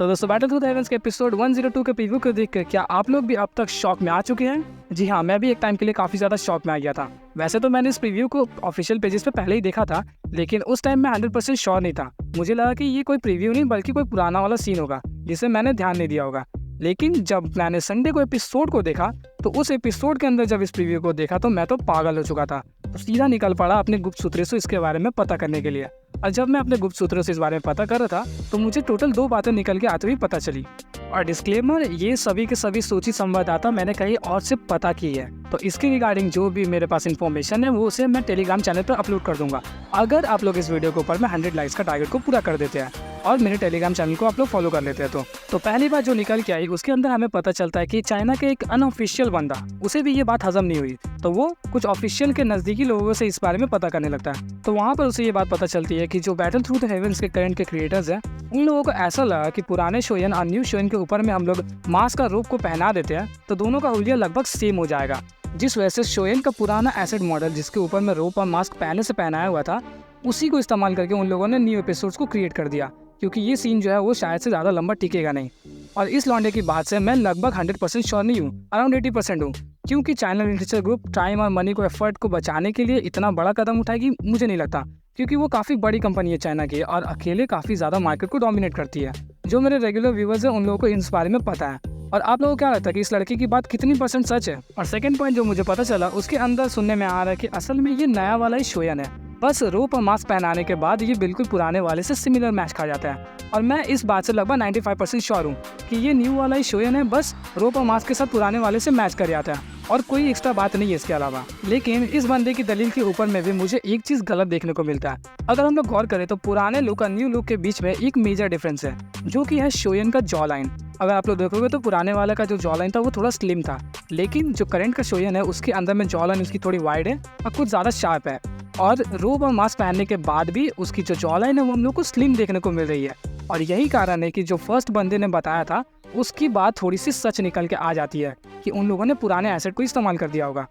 तो दोस्तों battlefield heavens के एपिसोड 102 के प्रीव्यू को देखकर क्या आप लोग भी अब तक शॉक में आ चुके हैं? जी हाँ, मैं भी एक टाइम के लिए काफ़ी ज़्यादा शॉक में आ गया था। वैसे तो मैंने इस प्रीव्यू को ऑफिशियल पेजेस पे पहले ही देखा था, लेकिन उस टाइम मैं 100% श्योर नहीं था। मुझे लगा कि ये कोई प्रीव्यू नहीं बल्कि कोई पुराना वाला सीन होगा जिसे मैंने ध्यान नहीं दिया होगा। लेकिन जब मैंने संडे को एपिसोड को देखा तो उस एपिसोड के अंदर जब इस प्रीव्यू को देखा तो मैं तो पागल हो चुका था। तो सीधा निकल पड़ा अपने गुप्त सूत्रों से इसके बारे में पता करने के लिए। और जब मैं अपने गुप्त सूत्रों से इस बारे में पता कर रहा था तो मुझे टोटल 2 बातें निकल के आते हुए पता चली। और डिस्क्लेमर, ये सभी के सभी सूची संवाददाता मैंने कहीं और से पता की है, तो इसके रिगार्डिंग जो भी मेरे पास इन्फॉर्मेशन है वो उसे मैं टेलीग्राम चैनल पर अपलोड कर दूंगा, अगर आप लोग इस वीडियो के ऊपर में 100 लाइक्स का टारगेट को पूरा कर देते हैं और मेरे टेलीग्राम चैनल को आप लोग फॉलो कर लेते हैं। तो पहली बात जो निकल के आई उसके अंदर हमें पता चलता है कि चाइना के एक अनऑफिशियल बंदा, उसे भी ये बात हजम नहीं हुई, तो वो कुछ ऑफिशियल के नज़दीकी लोगों से इस बारे में पता करने लगता है। तो वहाँ पर उसे ये बात पता चलती है कि जो बैटलफील्ड हेवंस के करंट के क्रिएटर्स हैं, उन लोगों को ऐसा लगा कि पुराने शोयन और न्यू शोयन के ऊपर में हम लोग मास्क का रोप को पहना देते हैं तो दोनों का हुलिया लगभग सेम हो जाएगा। जिस वजह से शोयन का पुराना एसेट मॉडल जिसके ऊपर में रोप और मास्क पहले से पहनाया हुआ था, उसी को इस्तेमाल करके उन लोगों ने न्यू एपिसोड्स को क्रिएट कर दिया, क्योंकि ये सीन जो है वो शायद से ज़्यादा लंबा टिकेगा नहीं। और इस लॉन्डे की बात से मैं लगभग 100% श्योर नहीं हूँ, अराउंड 80% हूँ, क्योंकि चाइना लिटरेचर ग्रुप टाइम और मनी को एफर्ट को बचाने के लिए इतना बड़ा कदम उठाएगी मुझे नहीं लगता, क्योंकि वो काफ़ी बड़ी कंपनी है चाइना की और अकेले काफ़ी ज़्यादा मार्केट को डोमिनेट करती है। जो मेरे रेगुलर व्यूवर्स हैं उन लोगों को इन बारे में पता है। और आप लोगों को क्या लगता है कि इस लड़के की बात कितनी % सच है? और सेकंड पॉइंट जो मुझे पता चला उसके अंदर सुनने में आ रहा है कि असल में ये नया वाला ही शोयन है, बस रोप और मास्क पहनाने के बाद ये बिल्कुल पुराने वाले से सिमिलर मैच खा जाता है। और मैं इस बात से लगभग 95% श्योर हूँ कि ये न्यू वाला ही शोयन है, बस रोप और मास्क के साथ पुराने वाले से मैच कर जाता है और कोई एक्स्ट्रा बात नहीं है इसके अलावा। लेकिन इस बंदे की दलील के ऊपर में भी मुझे एक चीज़ गलत देखने को मिलता है। अगर हम लोग गौर करें तो पुराने लुक और न्यू लुक के बीच में एक मेजर डिफरेंस है, जो कि है शोयन का जॉ लाइन। अगर आप लोग देखोगे तो पुराने वाले का जो जॉ लाइन था वो थोड़ा स्लिम था, लेकिन जो करंट का शोयन है उसके अंदर में जॉ लाइन उसकी थोड़ी वाइड है और कुछ ज़्यादा शार्प है। और रोब और मास्क पहनने के बाद भी उसकी जो जॉ लाइन है वो हम लोग को स्लिम देखने को मिल रही है। और यही कारण है कि जो फर्स्ट बंदे ने बताया था उसकी बात थोड़ी सी सच निकल के आ जाती है कि उन लोगों ने पुराने एसेट को इस्तेमाल कर दिया होगा।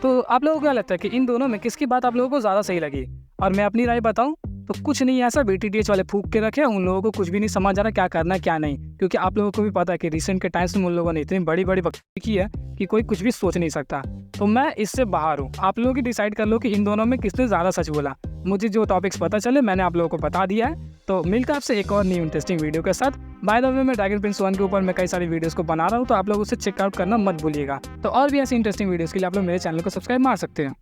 तो आप लोगों को क्या लगता है कि इन दोनों में किसकी बात आप लोगों को ज़्यादा सही लगी? और मैं अपनी राय बताऊं तो कुछ नहीं ऐसा BTTH वाले फूक के रखे, उन लोगों को कुछ भी नहीं समझ आ रहा क्या करना क्या नहीं, क्योंकि आप लोगों को भी पता है कि रिसेंट के टाइम्स में उन लोगों ने इतनी बड़ी बड़ी बकवास की है कि कोई कुछ भी सोच नहीं सकता। तो मैं इससे बाहर हूँ, आप लोग ही डिसाइड कर लो कि इन दोनों में किसने ज़्यादा सच बोला। मुझे जो टॉपिक्स पता चले मैंने आप लोगों को बता दिया है। तो मिलकर आपसे एक और न्यू इंटरेस्टिंग वीडियो के साथ। बाय द वे, मैं ड्रैगन प्रिंस 1 के ऊपर मैं कई सारी वीडियोस को बना रहा हूँ, तो आप लोग उसे चेकआउट करना मत भूलिएगा। तो और भी ऐसी इंटरेस्टिंग वीडियोस के लिए आप लोग मेरे चैनल को सब्सक्राइब मार सकते हैं।